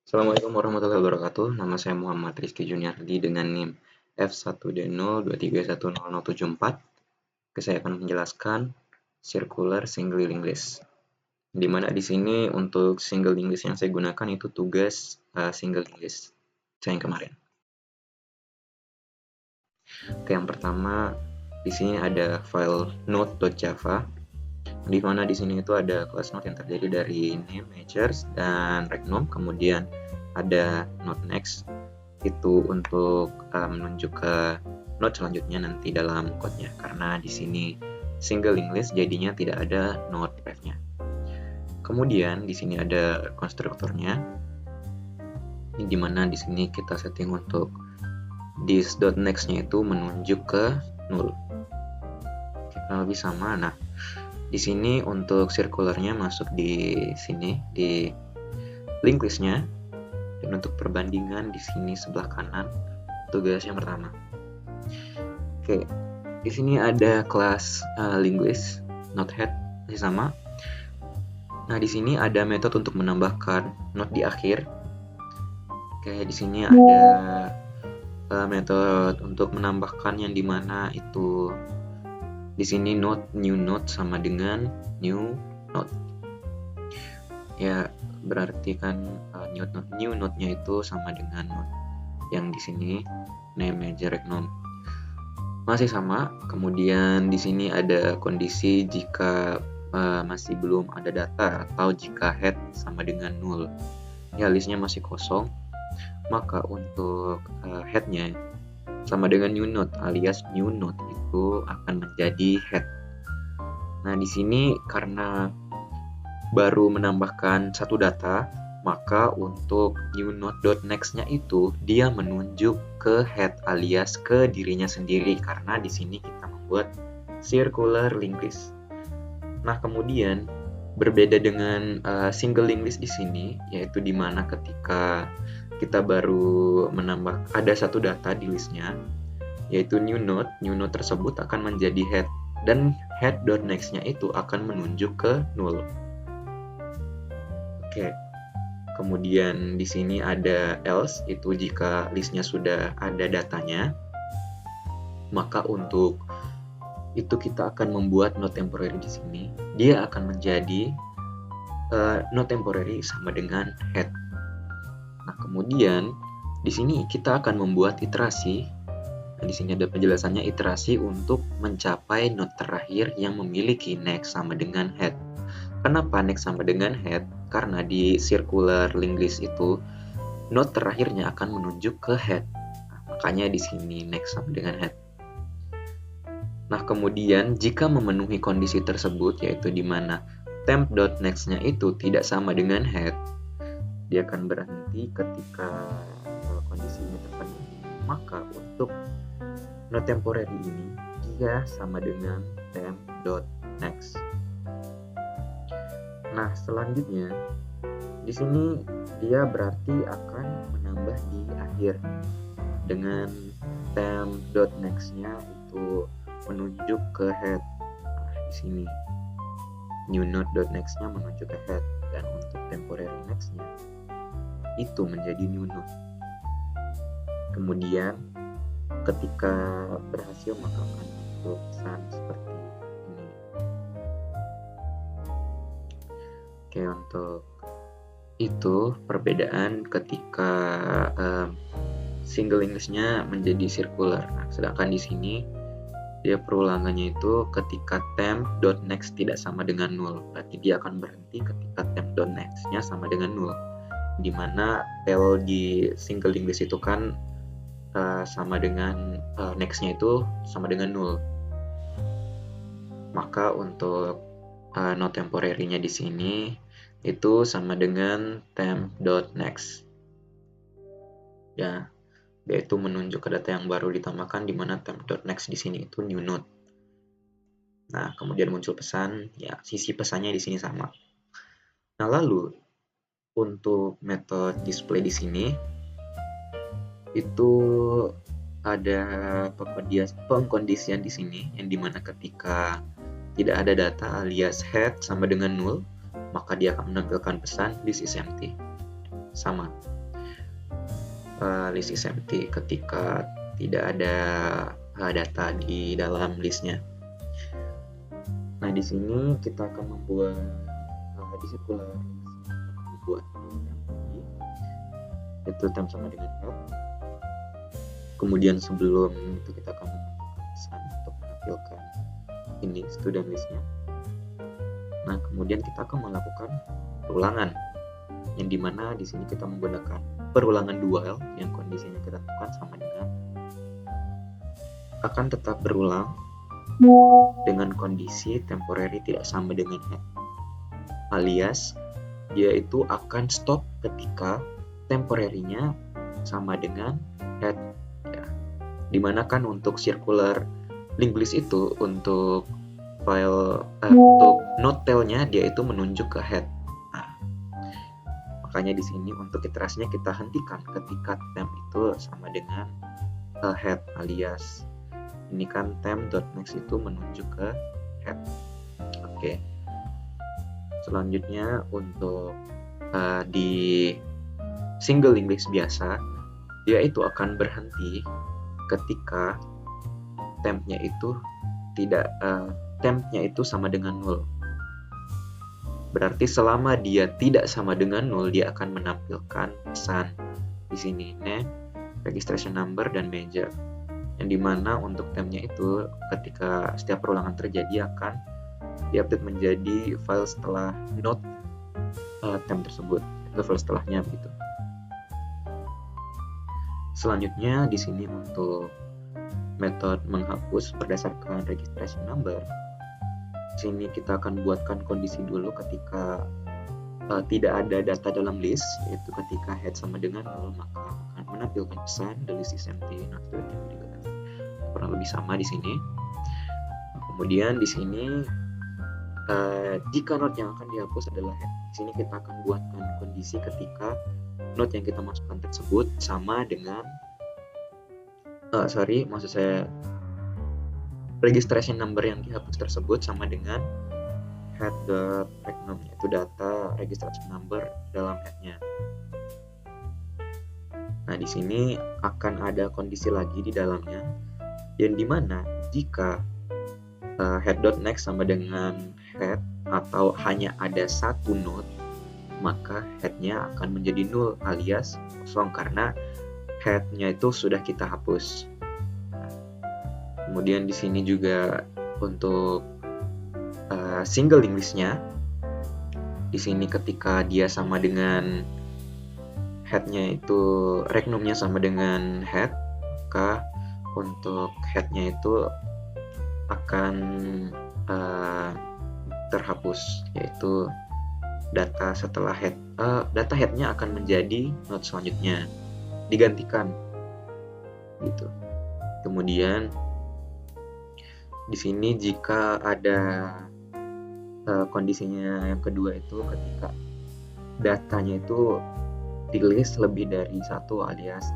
Assalamualaikum warahmatullahi wabarakatuh. Nama saya Muhammad Rizky Juniardi dengan NIM F1D02310074. Saya akan menjelaskan circular single linked list. Di mana di sini untuk single linked list yang saya gunakan itu tugas single linked list saya yang kemarin. Oke, yang pertama di sini ada file node.java, di mana di sini itu ada kelas node yang terdiri dari name, majors, dan regnum. Kemudian ada node next, itu untuk menunjuk ke node selanjutnya nanti dalam code-nya, karena di sini single linked list jadinya tidak ada node ref-nya. Kemudian di sini ada konstruktornya, ini dimana di sini kita setting untuk this.next-nya itu menunjuk ke null. Kurang lebih sama. Nah, di sini untuk circular-nya masuk di sini di linked list-nya, dan untuk perbandingan di sini sebelah kanan tugas yang pertama. Oke, di sini ada kelas linguist node head masih sama. Nah, di sini ada metode untuk menambahkan node di akhir. Oke, di sini ada metode untuk menambahkan yang dimana itu di sini node new node sama dengan new node. Ya, berarti kan new node-nya itu sama dengan node yang di sini name, major, regnum. Masih sama. Kemudian di sini ada kondisi jika masih belum ada data atau jika head sama dengan null. Ya, listnya masih kosong, maka untuk head-nya sama dengan new node alias new node itu akan menjadi head. Nah, di sini karena baru menambahkan satu data, maka untuk new node.next-nya itu dia menunjuk ke head alias ke dirinya sendiri, karena di sini kita membuat circular linked list. Nah, kemudian berbeda dengan single linked list di sini, yaitu di mana ketika kita baru menambah ada satu data di listnya, yaitu new node tersebut akan menjadi head, dan head.next-nya itu akan menunjuk ke null. Oke. Kemudian di sini ada else, itu jika listnya sudah ada datanya, maka untuk itu kita akan membuat node temporary di sini. Dia akan menjadi node temporary sama dengan head. Nah, kemudian di sini kita akan membuat iterasi. Nah, di sini ada penjelasannya, iterasi untuk mencapai node terakhir yang memiliki next sama dengan head. Kenapa next sama dengan head? Karena di circular linked list itu node terakhirnya akan menunjuk ke head. Nah, makanya di sini next sama dengan head. Nah, kemudian jika memenuhi kondisi tersebut, yaitu di mana temp.next-nya itu tidak sama dengan head, dia akan berhenti ketika kondisi ini terpenuhi. Maka untuk node temporary ini dia sama dengan temp.next. Nah, selanjutnya di sini dia berarti akan menambah di akhir dengan temp.next-nya itu menunjuk ke head. Nah, di sini new node.next-nya menunjuk ke head, dan untuk temporary next-nya itu menjadi new node. Kemudian ketika berhasil maka akan muncul pesan seperti ini. Oke, untuk itu perbedaan ketika single linked list-nya menjadi circular. Nah, sedangkan di sini dia perulangannya itu ketika temp.next tidak sama dengan null, berarti dia akan berhenti ketika temp.next-nya sama dengan null, dimana tel di single linked list itu kan sama dengan next-nya itu sama dengan null. Maka untuk node temporary-nya di sini itu sama dengan temp.next. Ya, yaitu menunjuk ke data yang baru ditambahkan, di mana temp.next di sini itu new node. Nah, kemudian muncul pesan, ya sisi pesannya di sini sama. Nah, lalu untuk metode display di sini itu ada pengkondisian di sini, yang dimana ketika tidak ada data alias head sama dengan null, maka dia akan menampilkan pesan this is empty. sama. List is empty ketika tidak ada data di dalam listnya. Nah, di sini kita akan membuat di circular membuat itu temp sama dengan head. Kemudian sebelum itu kita akan menambahkan pesan untuk menampilkan ini student listnya. Nah, kemudian kita akan melakukan perulangan, yang dimana di sini kita menggunakan perulangan dual yang kondisinya kita tentukan sama dengan akan tetap berulang dengan kondisi temporary tidak sama dengan head, alias dia itu akan stop ketika temporary-nya sama dengan head ya. Dimana kan untuk circular linked list itu untuk file untuk node tail-nya dia itu menunjuk ke head. Nah, makanya di sini untuk iterasinya kita hentikan ketika temp itu sama dengan head, alias ini kan temp.next itu menunjuk ke head. Oke. Selanjutnya untuk di single linked list biasa, dia itu akan berhenti ketika tempnya itu tidak tempnya itu sama dengan 0. Berarti selama dia tidak sama dengan 0, dia akan menampilkan pesan di sini name, registration number, dan major. Yang dimana untuk tempnya itu ketika setiap perulangan terjadi akan diupdate menjadi file setelah node temp tersebut, itu file setelahnya begitu. Selanjutnya di sini untuk metode menghapus berdasarkan registration number. Di sini kita akan buatkan kondisi dulu ketika tidak ada data dalam list, yaitu ketika head sama dengan 0 maka akan menampilkan pesan the list is empty, not stored. Kurang lebih sama di sini. Kemudian di sini jika node yang akan dihapus adalah head, di sini kita akan buatkan kondisi ketika node yang kita masukkan tersebut sama dengan registration number yang dihapus tersebut sama dengan head.regnum, yaitu data registration number dalam headnya. Nah, di sini akan ada kondisi lagi di dalamnya, yang dimana jika head.next sama dengan head atau hanya ada satu node, maka headnya akan menjadi null alias kosong karena headnya itu sudah kita hapus. Kemudian di sini juga untuk single linked list-nya, di sini ketika dia sama dengan headnya itu regnumnya sama dengan head, maka untuk headnya itu akan terhapus, yaitu data setelah head, data headnya akan menjadi node selanjutnya digantikan gitu. Kemudian di sini jika ada kondisinya yang kedua itu ketika datanya itu di list lebih dari satu alias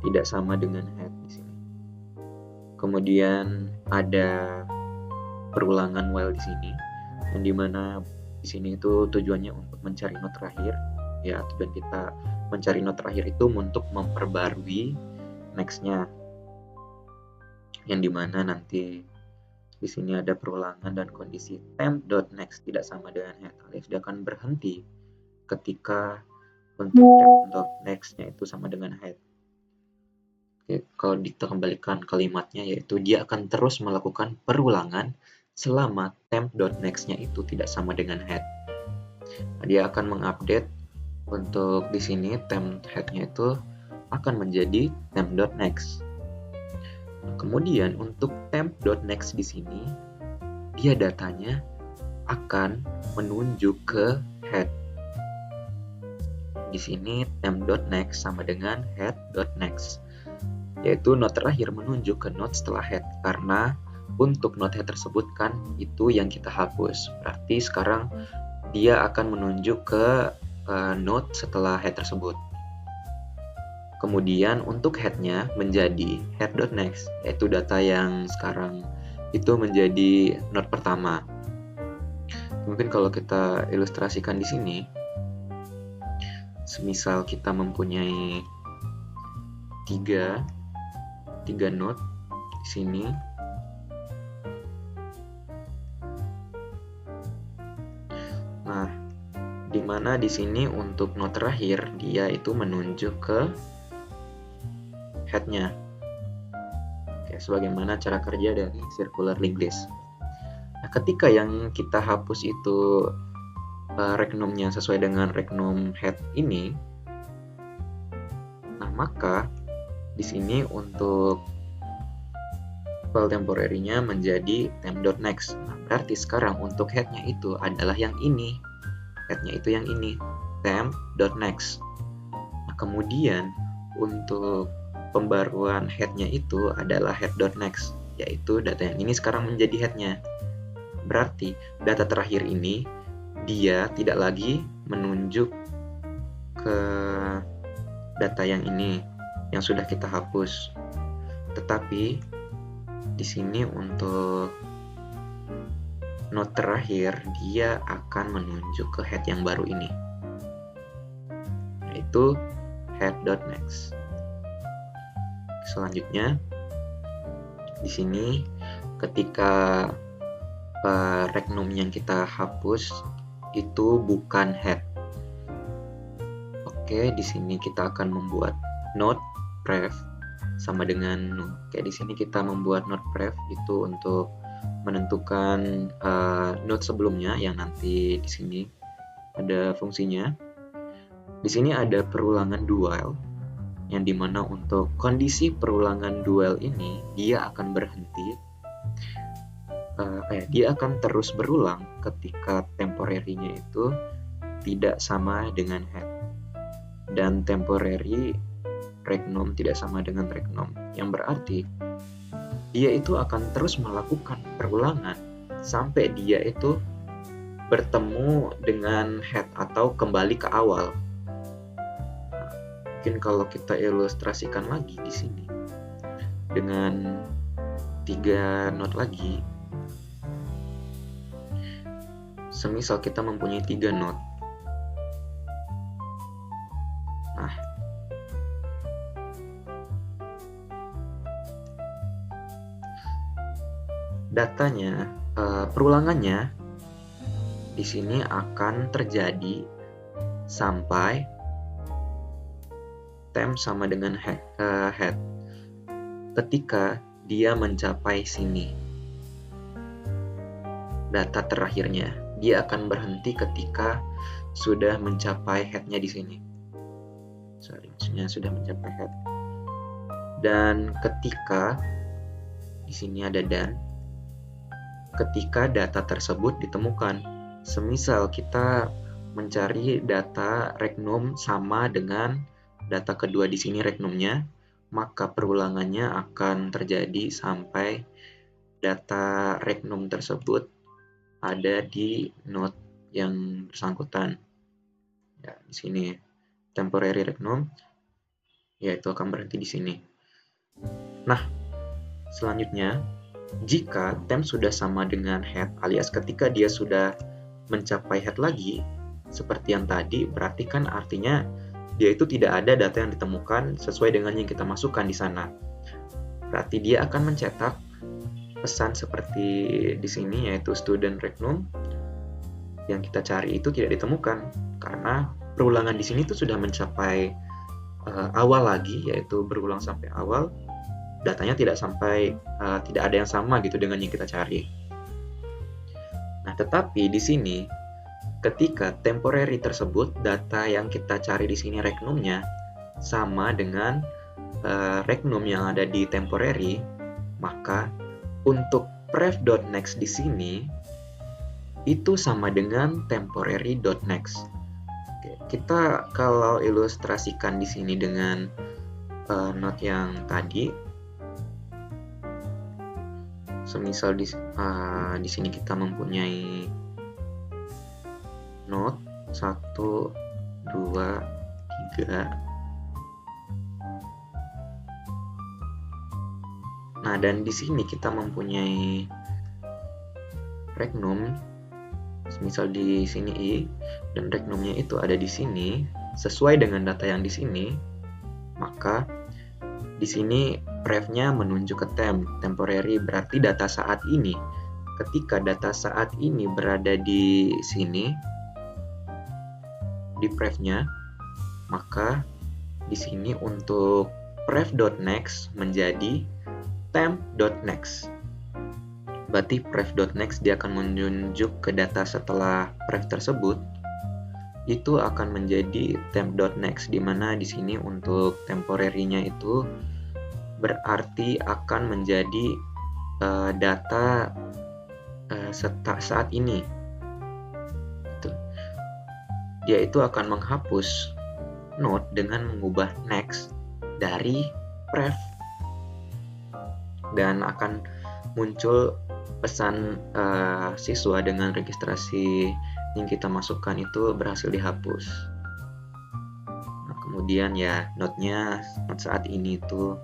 tidak sama dengan head di sini. Kemudian ada perulangan while di sini, yang dimana di sini itu tujuannya untuk mencari node terakhir. Ya, tujuan kita mencari node terakhir itu untuk memperbarui next-nya. Yang dimana nanti di sini ada perulangan dan kondisi temp.next tidak sama dengan head, alias dia akan berhenti ketika untuk temp.next-nya itu sama dengan head. Oke, kalau kita kembalikan kalimatnya, yaitu dia akan terus melakukan perulangan selama temp.next-nya itu tidak sama dengan head. Nah, dia akan mengupdate untuk di sini temp head-nya itu akan menjadi temp.next. Kemudian untuk temp.next di sini dia datanya akan menunjuk ke head. Di sini temp.next sama dengan head.next, yaitu node terakhir menunjuk ke node setelah head, karena untuk node head tersebut kan itu yang kita hapus. Berarti sekarang dia akan menunjuk ke node setelah head tersebut. Kemudian untuk headnya menjadi head.next, yaitu data yang sekarang itu menjadi node pertama. Mungkin kalau kita ilustrasikan di sini, Semisal kita mempunyai tiga note di sini. Nah, dimana di sini untuk note terakhir dia itu menunjuk ke head-nya. Oke, sebagaimana cara kerja dari circular linked list. Nah, ketika yang kita hapus itu regnum-nya sesuai dengan regnum head ini, nah maka di sini untuk file temporary-nya menjadi temp.next. Nah, berarti sekarang untuk head-nya itu adalah yang ini. Head-nya itu yang ini, temp.next. Nah, kemudian untuk pembaruan head-nya itu adalah head.next, yaitu data yang ini sekarang menjadi head-nya. Berarti data terakhir ini dia tidak lagi menunjuk ke data yang ini yang sudah kita hapus, tetapi di sini untuk note terakhir dia akan menunjuk ke head yang baru ini, yaitu head.next. Selanjutnya di sini ketika regnum yang kita hapus itu bukan head. Oke, di sini kita akan membuat note pref sama dengan null. Oke, di sini kita membuat note pref itu untuk menentukan note sebelumnya yang nanti di sini ada fungsinya. Di sini ada perulangan dual yang dimana untuk kondisi perulangan dual ini dia akan berhenti. Dia akan terus berulang ketika temporary-nya itu tidak sama dengan head dan temporary regnum tidak sama dengan regnum, yang berarti dia itu akan terus melakukan perulangan sampai dia itu bertemu dengan head atau kembali ke awal. Nah, mungkin kalau kita ilustrasikan lagi di sini dengan 3 note lagi. Semisal kita mempunyai 3 note. Nah, datanya, perulangannya di sini akan terjadi sampai temp sama dengan head. Ketika dia mencapai sini, data terakhirnya dia akan berhenti ketika sudah mencapai head-nya di sini. Maksudnya sudah mencapai head. Dan ketika di sini ada dan, ketika data tersebut ditemukan, semisal kita mencari data regnum sama dengan data kedua di sini regnumnya, maka perulangannya akan terjadi sampai data regnum tersebut ada di note yang bersangkutan. Ya, di sini temporary regnum, yaitu akan berhenti di sini. Nah, selanjutnya, jika temp sudah sama dengan head, alias ketika dia sudah mencapai head lagi, seperti yang tadi, berarti kan artinya dia itu tidak ada data yang ditemukan sesuai dengan yang kita masukkan di sana. Berarti dia akan mencetak pesan seperti di sini, yaitu student regnum yang kita cari itu tidak ditemukan karena perulangan di sini itu sudah mencapai awal lagi, yaitu berulang sampai awal. Datanya tidak ada yang sama gitu dengan yang kita cari. Nah, tetapi di sini ketika temporary tersebut data yang kita cari di sini regnumnya sama dengan regnum yang ada di temporary, maka untuk pref.next di sini itu sama dengan temporary.next. Oke, kita kalau ilustrasikan di sini dengan note yang tadi, semisal di sini kita mempunyai note 1, 2, 3. Nah, dan di sini kita mempunyai regnum, misal di sini I, dan regnumnya itu ada di sini. sesuai dengan data yang di sini, maka di sini pref-nya menunjuk ke temporary, berarti data saat ini. Ketika data saat ini berada di sini, di pref-nya, maka di sini untuk pref.next menjadi temp.next. Berarti pref.next dia akan menunjuk ke data setelah pref tersebut, itu akan menjadi temp.next, di mana di sini untuk temporary-nya itu berarti akan menjadi data saat ini. Dia itu akan menghapus node dengan mengubah next dari pref, dan akan muncul pesan siswa dengan registrasi yang kita masukkan itu berhasil dihapus. Nah, kemudian ya node-nya saat ini itu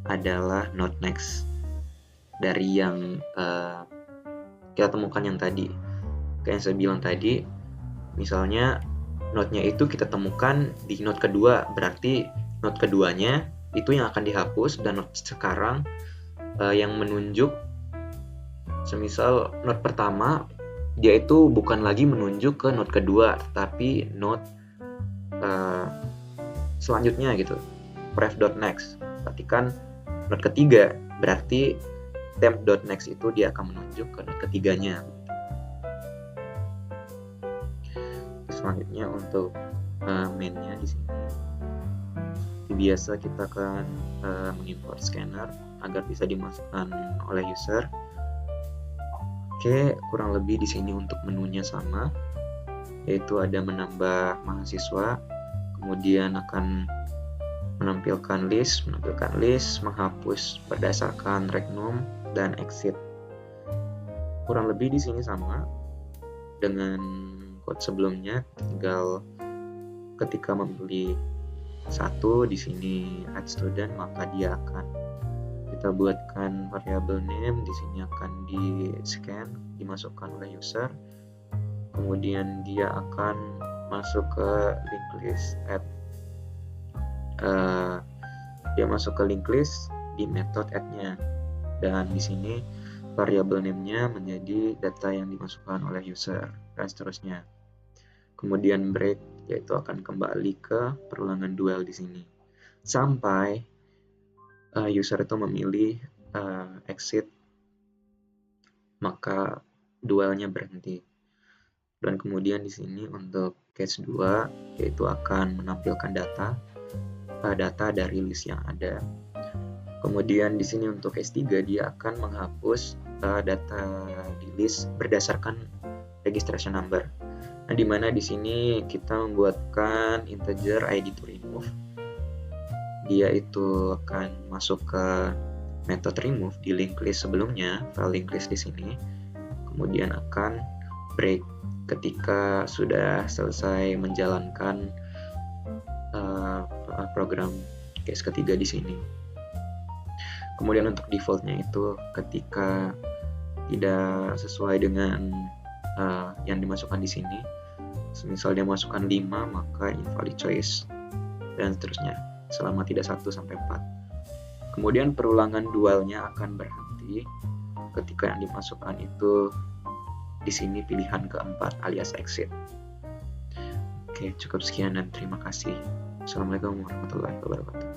adalah node next dari yang kita temukan yang tadi. Kayak yang saya bilang tadi, misalnya node-nya itu kita temukan di node kedua, berarti node keduanya itu yang akan dihapus, dan node sekarang yang menunjuk, semisal node pertama dia itu bukan lagi menunjuk ke node kedua, tetapi node selanjutnya gitu, pref.next. Perhatikan node ketiga, berarti temp.next itu dia akan menunjuk ke node ketiganya. Selanjutnya untuk main-nya di sini, biasa kita akan mengimport scanner agar bisa dimasukkan oleh user. Oke, kurang lebih di sini untuk menunya sama, yaitu ada menambah mahasiswa, kemudian akan menampilkan list, menghapus berdasarkan regnum dan exit. Kurang lebih di sini sama dengan code sebelumnya, tinggal ketika memilih satu di sini add student, maka dia akan kita buatkan variable name, di sini akan di scan, dimasukkan oleh user, kemudian dia akan masuk ke linked list dia masuk ke linked list di method add-nya, dan di sini variable name-nya menjadi data yang dimasukkan oleh user, dan seterusnya. Kemudian break, yaitu akan kembali ke perulangan duel di sini sampai user itu memilih exit, maka duelnya berhenti. Dan kemudian di sini untuk case 2, yaitu akan menampilkan data dari list yang ada. Kemudian di sini untuk case 3 dia akan menghapus data di list berdasarkan registration number. Nah, di mana di sini kita membuatkan integer id to remove. Dia itu akan masuk ke method remove di linked list sebelumnya, file linked list di sini. Kemudian akan break ketika sudah selesai menjalankan program case ketiga di sini. Kemudian untuk defaultnya itu ketika tidak sesuai dengan yang dimasukkan di sini, misal dia masukkan 5 maka invalid choice, dan seterusnya selama tidak 1 sampai 4. Kemudian perulangan dualnya akan berhenti ketika yang dimasukkan itu di sini pilihan keempat alias exit. Oke, cukup sekian dan terima kasih. Assalamualaikum warahmatullahi wabarakatuh.